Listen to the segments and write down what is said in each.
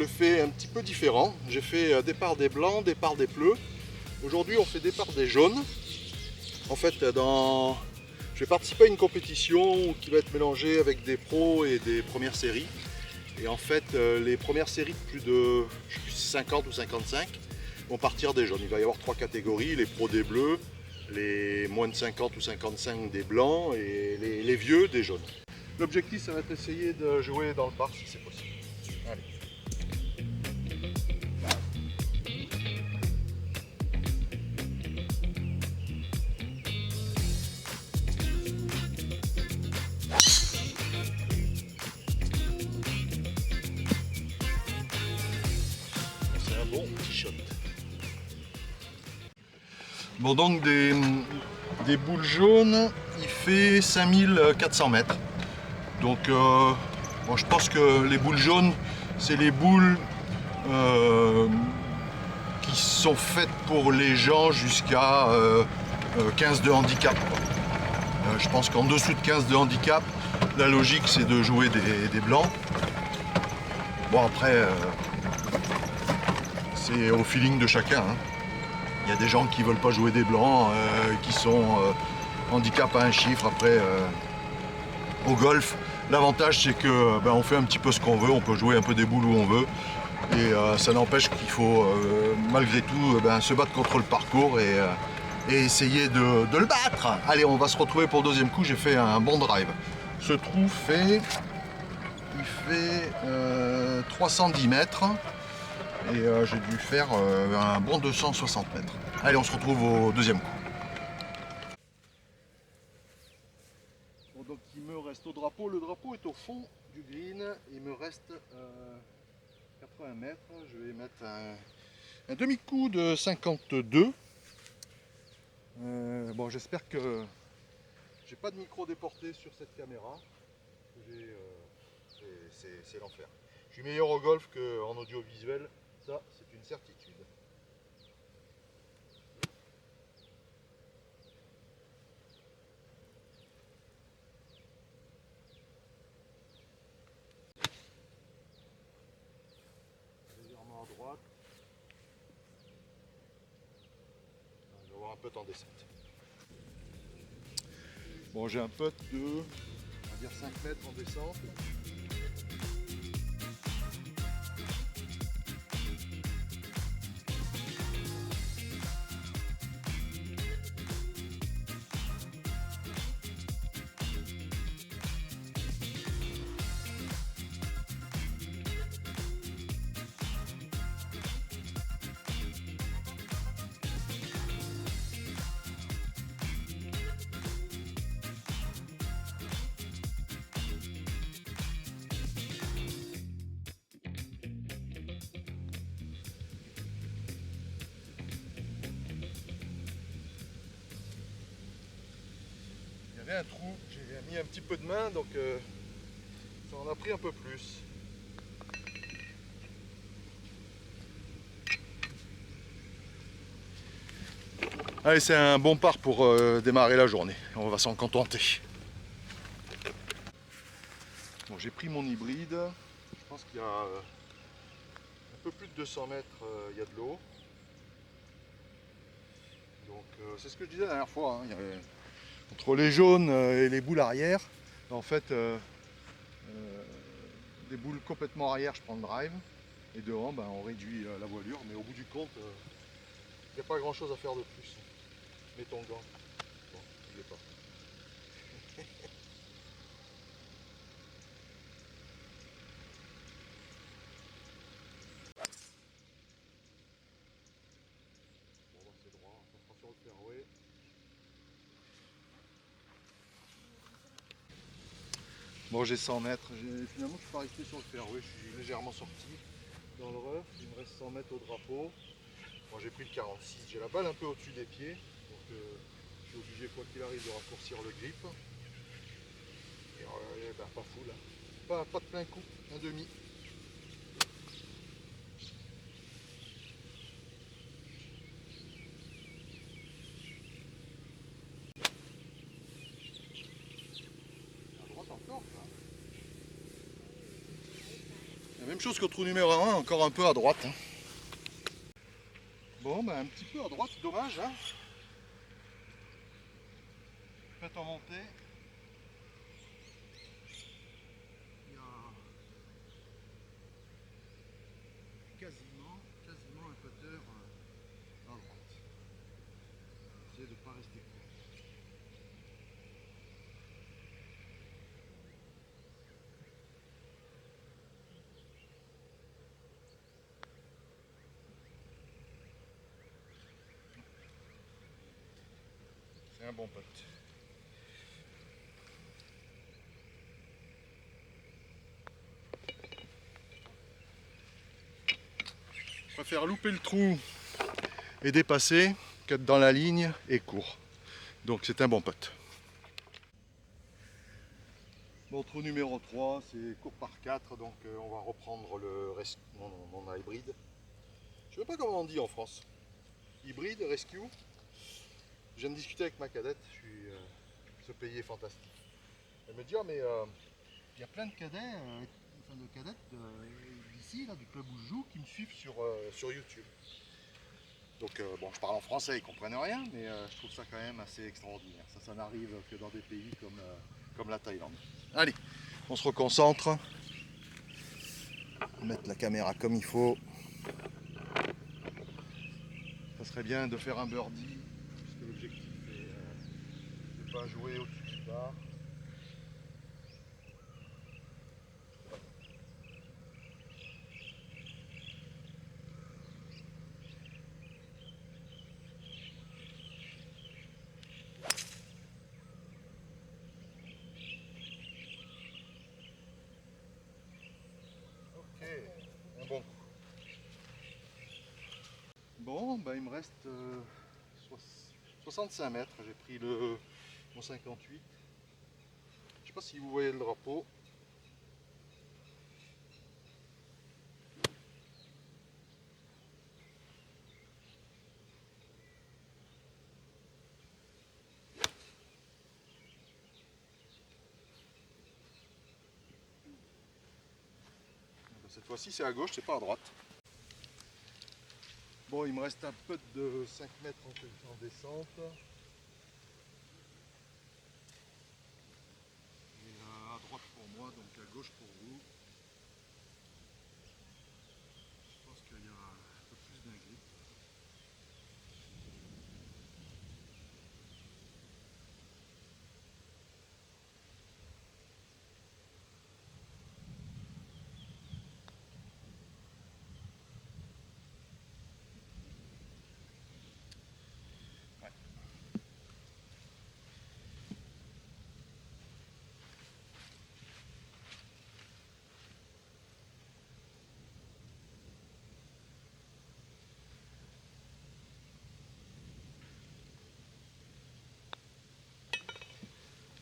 le fais un petit peu différent. J'ai fait départ des blancs, départ des bleus. Aujourd'hui, on fait départ des jaunes. En fait, je vais participer à une compétition qui va être mélangée avec des pros et des premières séries. Et en fait, les premières séries de plus de 50 ou 55 vont partir des jaunes. Il va y avoir 3 catégories, les pros des bleus, les moins de 50 ou 55 des blancs et les vieux des jaunes. L'objectif, ça va être d'essayer de jouer dans le parc si c'est possible. Allez. C'est un bon petit shot. Bon, donc des boules jaunes, il fait 5400 mètres. Donc bon, je pense que les boules jaunes, c'est les boules qui sont faites pour les gens jusqu'à 15 de handicap. Je pense qu'en dessous de 15 de handicap, la logique c'est de jouer des blancs. Bon après, c'est au feeling de chacun. Hein. Il y a des gens qui ne veulent pas jouer des blancs, qui sont handicap à un chiffre. Après, au golf, l'avantage c'est que on fait un petit peu ce qu'on veut, on peut jouer un peu des boules où on veut. Et ça n'empêche qu'il faut malgré tout se battre contre le parcours et essayer de le battre. Allez, on va se retrouver pour le deuxième coup, j'ai fait un bon drive. Ce trou fait 310 mètres. Et j'ai dû faire un bon 260 mètres. Allez, on se retrouve au deuxième coup. Bon, donc il me reste au drapeau. Le drapeau est au fond du green. Il me reste 80 mètres. Je vais mettre un demi-coup de 52. Bon, j'espère que j'ai pas de micro déporté sur cette caméra. C'est l'enfer. Je suis meilleur au golf qu'en audiovisuel. Ça, c'est une certitude. Légèrement à droite. Je vais avoir un putt en descente. Bon, j'ai un putt de, on va dire 5 mètres en descente. Il y avait un trou, j'ai mis un petit peu de main, donc ça en a pris un peu plus. Allez, c'est un bon part pour démarrer la journée. On va s'en contenter. Bon, j'ai pris mon hybride. Je pense qu'il y a un peu plus de 200 mètres, il y a de l'eau. Donc c'est ce que je disais la dernière fois. Hein. Entre les jaunes et les boules arrière, en fait, des boules complètement arrière, je prends le drive. Et devant, on réduit la voilure. Mais au bout du compte, il n'y a pas grand chose à faire de plus. Mets ton gant. Bon, il est pas. Bon, c'est droit, ça sera sur le fairway. Bon, j'ai 100 mètres. Finalement, je suis pas resté sur le fairway, je suis légèrement sorti dans le rough. Il me reste 100 mètres au drapeau. Bon, j'ai pris le 46. J'ai la balle un peu au-dessus des pieds. Donc, je suis obligé, quoi qu'il arrive, de raccourcir le grip. Et pas fou là. Pas de plein coup, un demi. À droite encore là. La même chose qu'au trou numéro 1, encore un peu à droite. Hein. Bon, ben un petit peu à droite, dommage. Hein. Faites en montée. Il y a quasiment un cutter à droite. Essayez de ne pas rester court. C'est un bon pote. Je préfère louper le trou et dépasser qu'être dans la ligne et court. Donc c'est un bon pote. Bon, trou numéro 3, c'est court par 4, donc on va reprendre mon hybride. Je ne sais pas comment on dit en France. Hybride, rescue. Je viens de discuter avec ma cadette, ce pays est fantastique. Elle me dit, oh mais il y a plein de cadets, de cadettes d'ici, du club où je joue, qui me suivent sur YouTube. Donc bon, je parle en français, ils ne comprennent rien, mais je trouve ça quand même assez extraordinaire. Ça n'arrive que dans des pays comme la Thaïlande. Allez, on se reconcentre. Mettre la caméra comme il faut. Ça serait bien de faire un birdie, puisque l'objectif est de ne pas jouer au-dessus du bar. Ok, un bon coup. Bon, ben, il me reste 65 mètres. J'ai pris mon 58. Je sais pas si vous voyez le drapeau. Cette fois-ci, c'est à gauche, c'est pas à droite. Bon, il me reste un peu de 5 mètres en descente. Et à droite pour moi, donc à gauche pour vous. Je pense qu'il y a un peu plus d'un grip.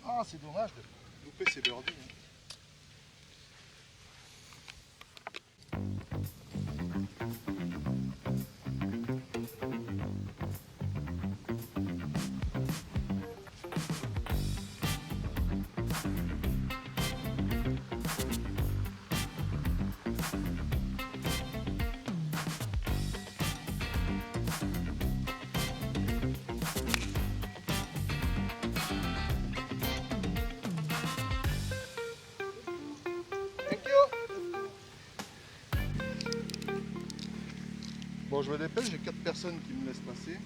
Ah, c'est dommage de louper ces birdies. Hein. Bon, je me dépêche, j'ai 4 personnes qui me laissent passer.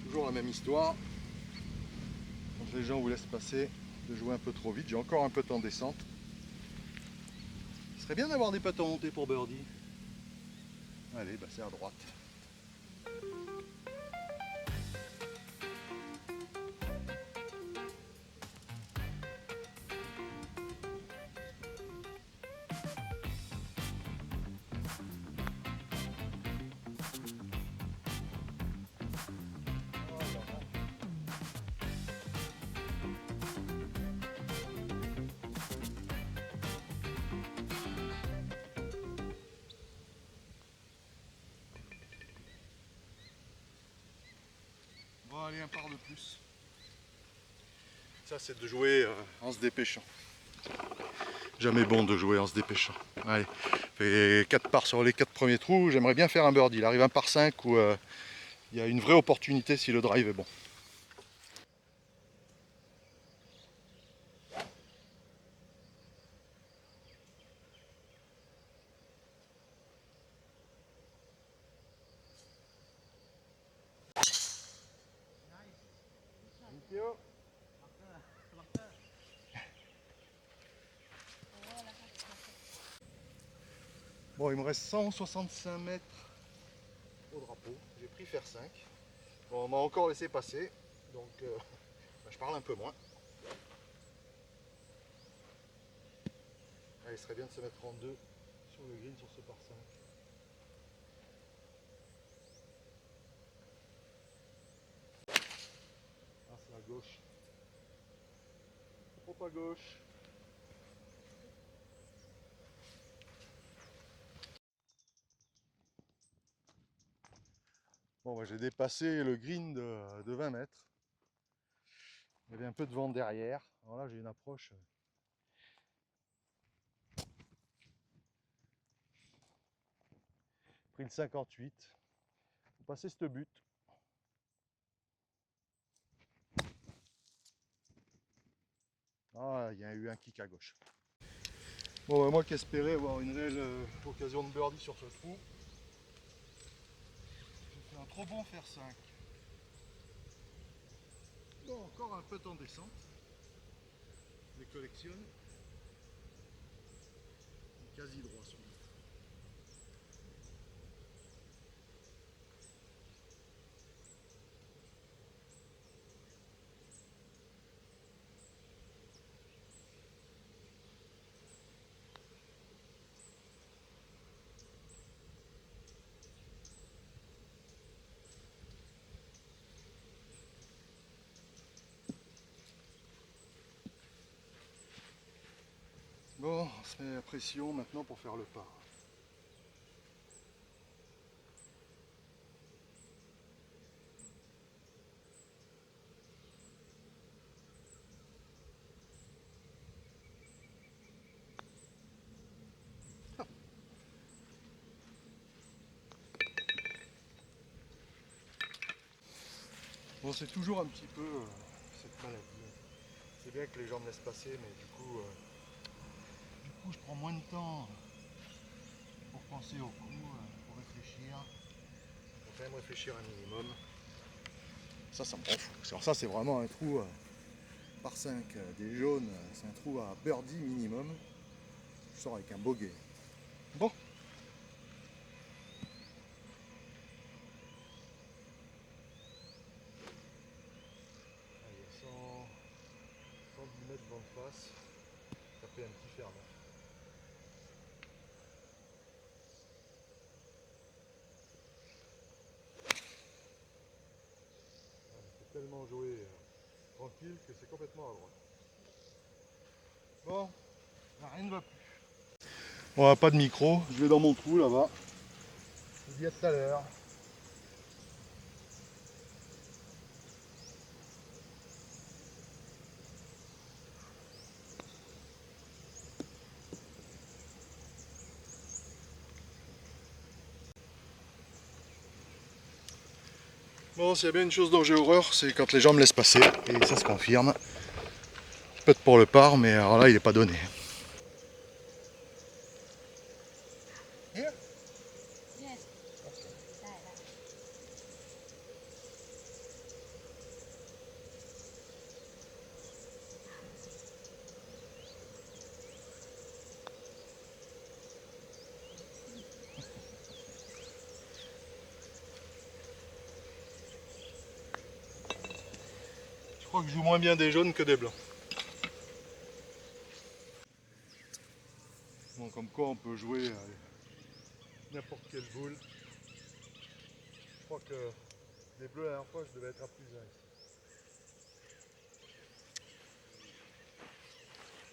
Toujours la même histoire. Quand les gens vous laissent passer, de jouer un peu trop vite. J'ai encore un putt en descente. Ce serait bien d'avoir des putts en montée pour birdie. Allez, bah c'est à droite. Bon, allez, un par de plus. Ça, c'est de jouer en se dépêchant. Jamais bon de jouer en se dépêchant. Allez, fait 4 parts sur les 4 premiers trous. J'aimerais bien faire un birdie. Il arrive un par 5 où il y a une vraie opportunité si le drive est bon. Bon, il me reste 165 mètres au drapeau. J'ai pris faire 5. Bon, on m'a encore laissé passer, donc je parle un peu moins. Ah, il serait bien de se mettre en deux sur le green sur ce par 5. Ah, c'est à gauche. Trop à gauche. Bon, bah, j'ai dépassé le green de 20 mètres. Il y avait un peu de vent derrière. Alors là, j'ai une approche. Pris le 58. Faut passer ce but. Ah, il y a eu un kick à gauche. Bon, bah, moi qui espérais avoir une réelle occasion de birdie sur ce trou, j'ai fait un trop bon faire 5. Bon, encore un peu en descente. Je les collectionne. Quasi droit sur le. Bon, on se met la pression maintenant pour faire le pas. Bon, c'est toujours un petit peu cette maladie. C'est bien que les gens me laissent passer, mais du coup, je prends moins de temps pour penser au coup, pour réfléchir. Il faut quand même réfléchir un minimum. Ça me rend fou. Alors ça, c'est vraiment un trou par 5 des jaunes. C'est un trou à birdie minimum. Je sors avec un bogey. Bon. Ah, il y a 110 mètres vent de face. Ça fait un petit ferme. C'est tellement joué tranquille que c'est complètement à droite. Bon, rien ne va plus. Bon, pas de micro, je vais dans mon trou là-bas. Je vous dis à tout à l'heure. Bon, s'il y a bien une chose dont j'ai horreur, c'est quand les gens me laissent passer, et ça se confirme. Peut-être pour le par, mais alors là, il n'est pas donné. Here? Yes.ได้ได้ Je crois que je joue moins bien des jaunes que des blancs. Bon, comme quoi on peut jouer n'importe quelle boule. Je crois que les bleus la dernière fois, je devais être à plus 1.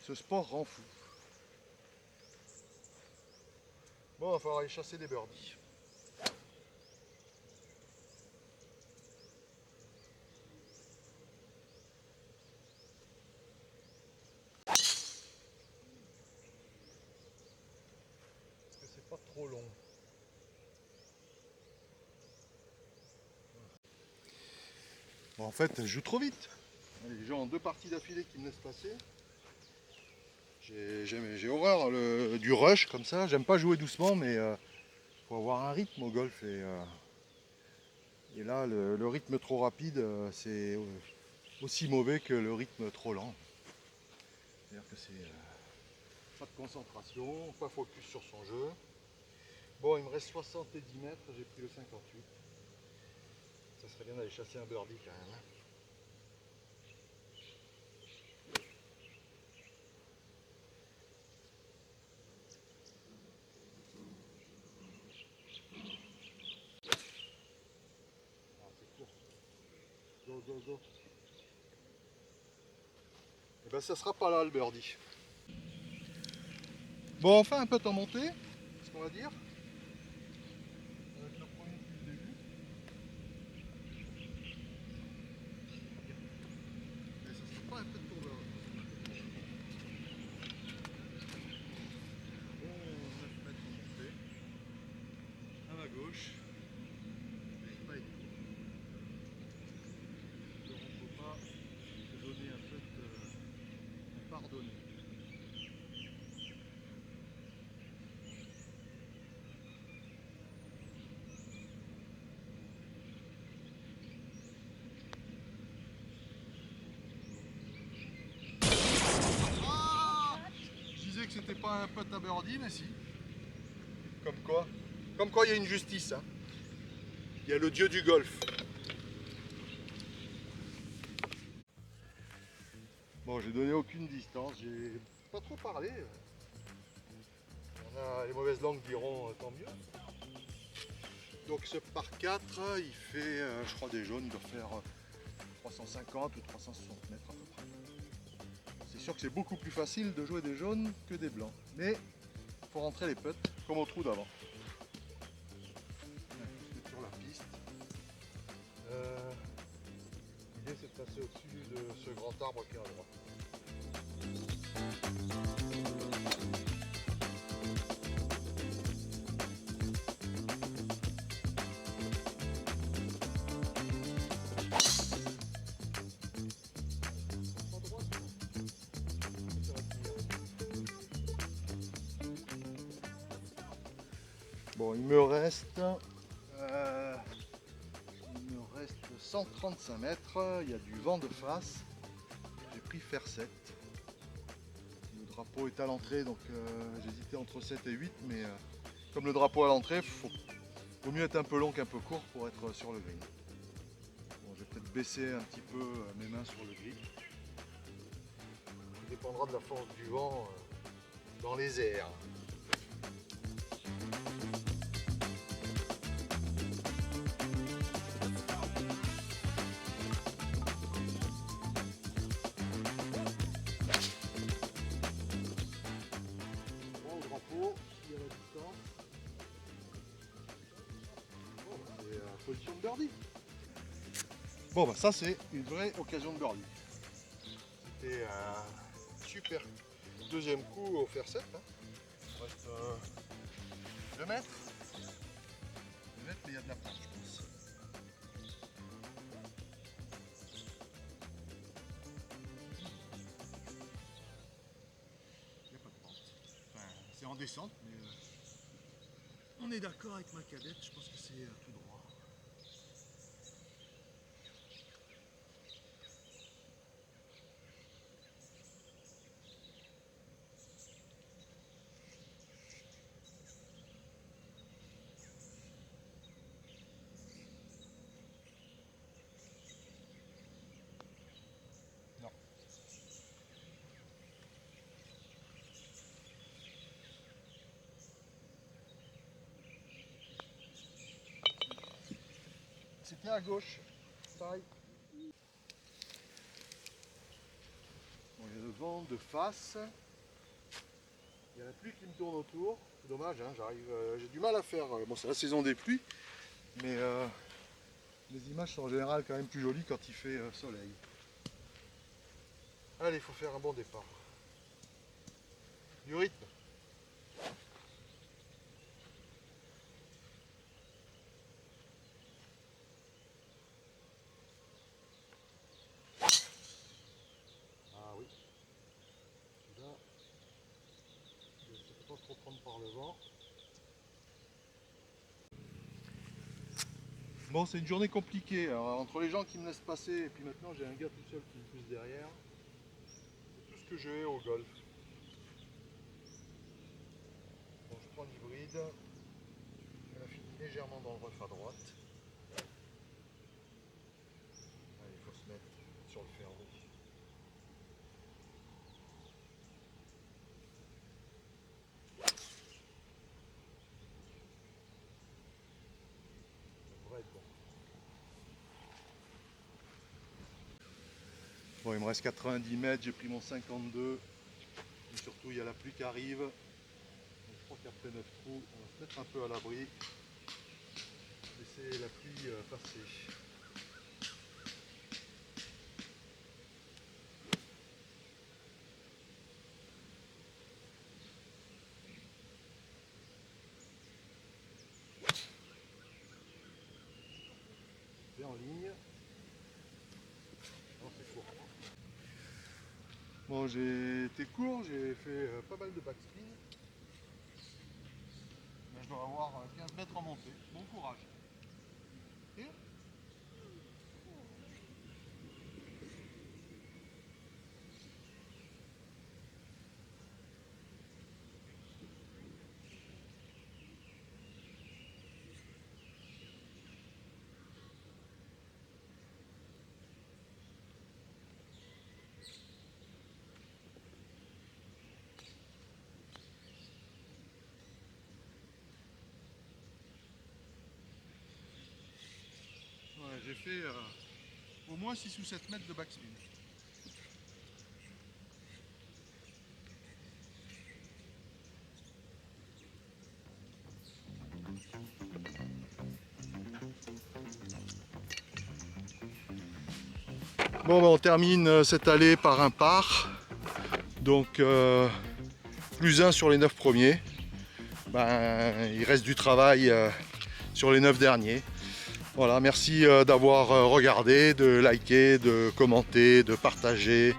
Ce sport rend fou. Bon, il va falloir aller chasser des birdies. trop long. Bon, en fait, je joue trop vite. Les gens ont 2 parties d'affilée qui me laissent passer. J'ai horreur du rush comme ça. J'aime pas jouer doucement, mais faut avoir un rythme au golf. Et là, le rythme trop rapide, c'est aussi mauvais que le rythme trop lent. C'est-à-dire que c'est pas de concentration, pas focus sur son jeu. Bon, il me reste 70 mètres, j'ai pris le 58. Ça serait bien d'aller chasser un birdie quand même. Ah, c'est court. Go, go, go. Et ben ça sera pas là le birdie. Bon, enfin un peu en montée, ce qu'on va dire. Avec le premier depuis le début. Mais ça sera pas un peu de tour de bon 9 mètres en montée. À ma gauche. Et pas être court. Donc on ne peut pas se donner un peu de pardonner. Je disais que c'était pas un putt à birdie, mais si. Comme quoi. Comme quoi il y a une justice. Hein. Il y a le dieu du golf. Bon, j'ai donné aucune distance, j'ai pas trop parlé. On a les mauvaises langues diront tant mieux. Donc ce par 4, il fait, je crois des jaunes, il doit faire 350 ou 360 mètres à peu près. C'est sûr que c'est beaucoup plus facile de jouer des jaunes que des blancs. Mais il faut rentrer les putts comme au trou d'avant. Sur la piste. L'idée c'est de passer au-dessus de ce grand arbre qui est à droite. Bon, il me reste 135 mètres, il y a du vent de face. J'ai pris fer 7. Le drapeau est à l'entrée, donc j'hésitais entre 7 et 8, mais comme le drapeau est à l'entrée, vaut mieux être un peu long qu'un peu court pour être sur le green. Bon, je vais peut-être baisser un petit peu mes mains sur le green. Ça dépendra de la force du vent dans les airs. Drapeau, il y a la distance. Bon, c'est position de birdie. Bon, bah ça c'est une vraie occasion de birdie. C'était un super deuxième coup au fer 7. Hein. Il reste 2 mètres. 2 mètres, mais il y a de la place, je pense. Il n'y a pas de pente. Enfin, c'est en descente, mais on est d'accord avec ma cadette, je pense que c'est tout droit. Non. C'était à gauche. Pareil. Bon, il y a le vent de face. Il y a la pluie qui me tourne autour. C'est dommage, hein, j'ai du mal à faire. Bon, c'est la saison des pluies, mais les images sont en général quand même plus jolies quand il fait soleil. Allez, il faut faire un bon départ. Du rythme. trop prendre par le vent. Bon, c'est une journée compliquée. Alors, entre les gens qui me laissent passer et puis maintenant j'ai un gars tout seul qui me pousse derrière. C'est tout ce que j'ai au golf. Bon, je prends l'hybride. Je la finis légèrement dans le rough à droite. Allez, il faut se mettre sur le fairway. Bon, il me reste 90 mètres, j'ai pris mon 52. Et surtout, il y a la pluie qui arrive. Donc, je crois qu'après 9 trous, on va se mettre un peu à l'abri. Laisser la pluie passer. C'est en ligne. Non, c'est court. Bon, j'ai été court, j'ai fait pas mal de backspin. Mais je dois avoir 15 mètres en montée. Bon courage. Et ouais, j'ai fait au moins 6 ou 7 mètres de backspin. Bon, ben, on termine cette allée par un par. Donc plus 1 sur les 9 premiers. Ben, il reste du travail sur les 9 derniers. Voilà, merci d'avoir regardé, de liker, de commenter, de partager.